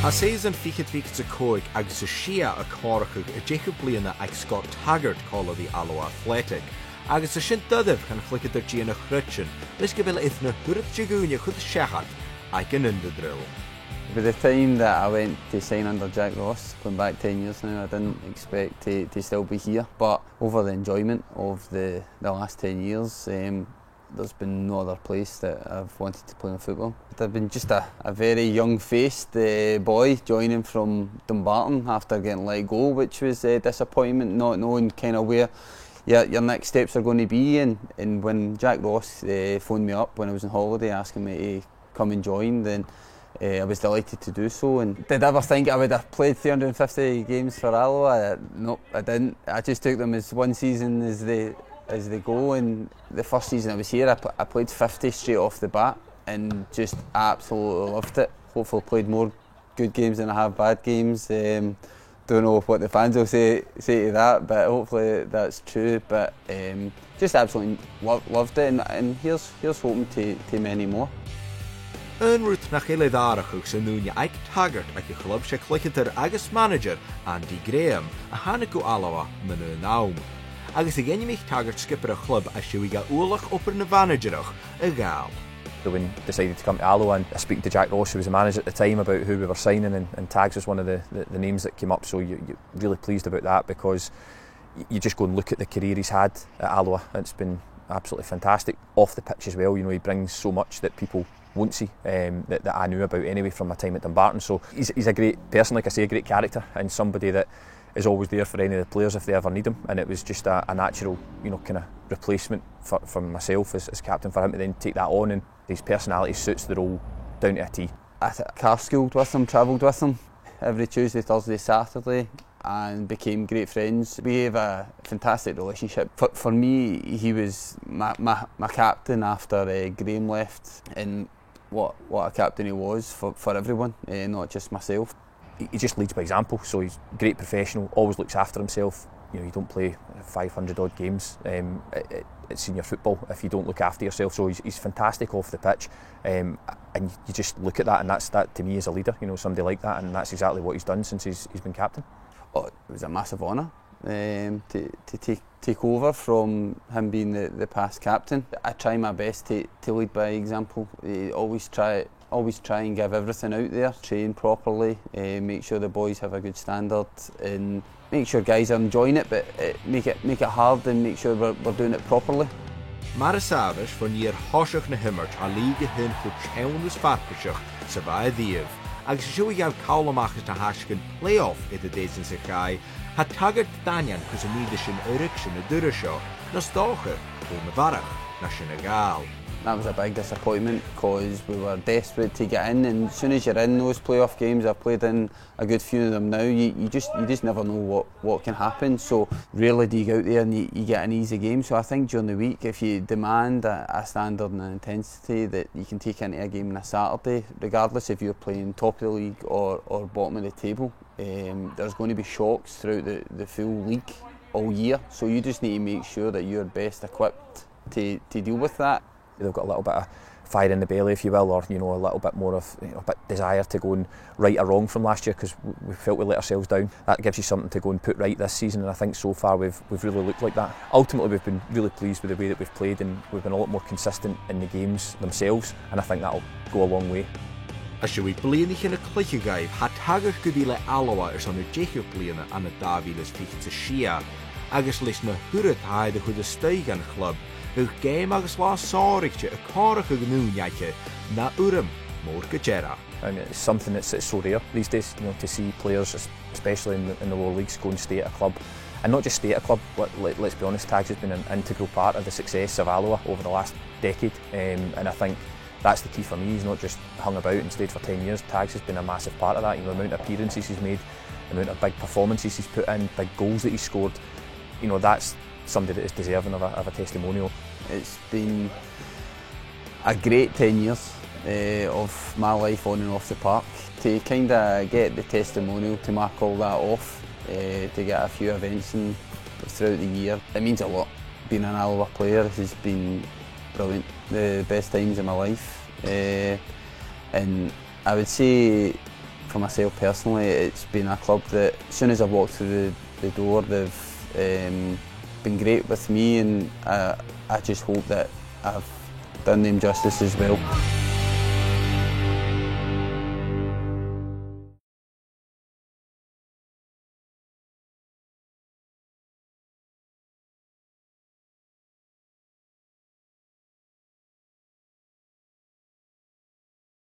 Has an fichad a coig agus a shia a corachug a Jacob bliadhna ag Scott Taggart call the Alloa Athletic. Agus a sin dudib can chlicad ar Gianna Creidsinn, leis go bhfuil ithna thurat jagúne chud seachat ag an Indodrill. By the time that I went to sign under Jack Ross, going back 10 years now, I didn't expect to still be here. But over the enjoyment of the last 10 years, there's been no other place that I've wanted to play in football. I've been just a very young-faced boy joining from Dumbarton after getting let go, which was a disappointment, not knowing kind of where your next steps are going to be. And when Jack Ross phoned me up when I was on holiday asking me to come and join, then I was delighted to do so. And did I ever think I would have played 350 games for Alloa? No, I didn't. I just took them as one season as they go. And the first season I was here, I played 50 straight off the bat and just absolutely loved it. Hopefully played more good games than I have bad games. Don't know what the fans will say to that, but hopefully that's true. But just absolutely loved it, and here's hoping to many more. Yn rwyd na cheiledarachwch sy'n nŵn ag Taggart ag y chlub sy'n chlichydyr agus manager Andy Graham a hannig o Alloa mynd yn nawn. Agus y gennym eich Taggart skipper y chlub a siw i gael wlach opr na managerach y gael. So when decided to come to Alloa, and speaking to Jack Ross, who was the manager at the time, about who we were signing, and Tags was one of the names that came up, so you're really pleased about that, because you just go and look at the career he's had at Alloa. It's been absolutely fantastic. Off the pitch as well, you know, he brings so much that people won't see, that I knew about anyway from my time at Dumbarton. So he's a great person, like I say, a great character, and somebody that is always there for any of the players if they ever need him. And it was just a natural, you know, kind of replacement for myself as captain, for him to then take that on, and his personality suits the role down to a T. I car schooled with him, travelled with him every Tuesday, Thursday, Saturday, and became great friends. We have a fantastic relationship. For me, he was my captain after Graham left, and what a captain he was for everyone, not just myself. He just leads by example, so he's a great professional, always looks after himself. You know, you don't play 500 odd games at senior football if you don't look after yourself. So he's fantastic off the pitch, and you just look at that, and that to me is a leader. You know, somebody like that, and that's exactly what he's done since he's been captain. Oh, it was a massive honour to take over from him being the past captain. I try my best to lead by example. Always try and give everything out there, train properly, make sure the boys have a good standard, and make sure guys are enjoying it, but make it hard and make sure we're doing it properly. Mar y safers fan i'r hosiach na himmert a liga hyn chwyd chewn ys farpysach sa fa y ddiaf. Ac sy'n siw i gael cawl amachus na hasgyn play-off iddo des yn sy'n chai, ha Taggart danian cwys y nid ysyn yric sy'n y dyr ysio, na stocher o'n y farach na sy'n y gael. That was a big disappointment because we were desperate to get in, and as soon as you're in those playoff games, I've played in a good few of them now, you just never know what can happen. So rarely do you go out there and you get an easy game. So I think during the week, if you demand a standard and an intensity that you can take into a game on a Saturday, regardless if you're playing top of the league or bottom of the table, there's going to be shocks throughout the full league all year. So you just need to make sure that you're best equipped to deal with that. They've got a little bit of fire in the belly, if you will, or, you know, a little bit more of, you know, a bit desire to go and right a wrong from last year, because we felt we let ourselves down. That gives you something to go and put right this season, and I think so far we've really looked like that. Ultimately, we've been really pleased with the way that we've played, and we've been a lot more consistent in the games themselves, and I think that'll go a long way. As siw i bliadhna yn y clychagaif, ha Taggart gyfile Alloa ys o'n y Jacob bliadhna an y Davilas fichyd y Shia, agus leis na hwryd haid y hwyd y steig an chlub, ych game agus lá sórichte y corach ag nŵniaike na urrainn mór gajera. And it's something that's so rare these days, you know, to see players, especially in the lower leagues, go and stay at a club. And not just stay at a club, let's be honest, Tags has been an integral part of the success of Alloa over the last decade, and I think that's the key for me. He's not just hung about and stayed for 10 years. Tags has been a massive part of that. You know, the amount of appearances he's made, the amount of big performances he's put in, big goals that he's scored, you know, that's somebody that is deserving of a testimonial. It's been a great 10 years of my life on and off the park. To kind of get the testimonial, to mark all that off, to get a few events throughout the year, it means a lot. Being an Alloa player has been brilliant, the best times of my life, and I would say for myself personally, it's been a club that as soon as I've walked through the door, they've been great with me, and I just hope that I've done them justice as well.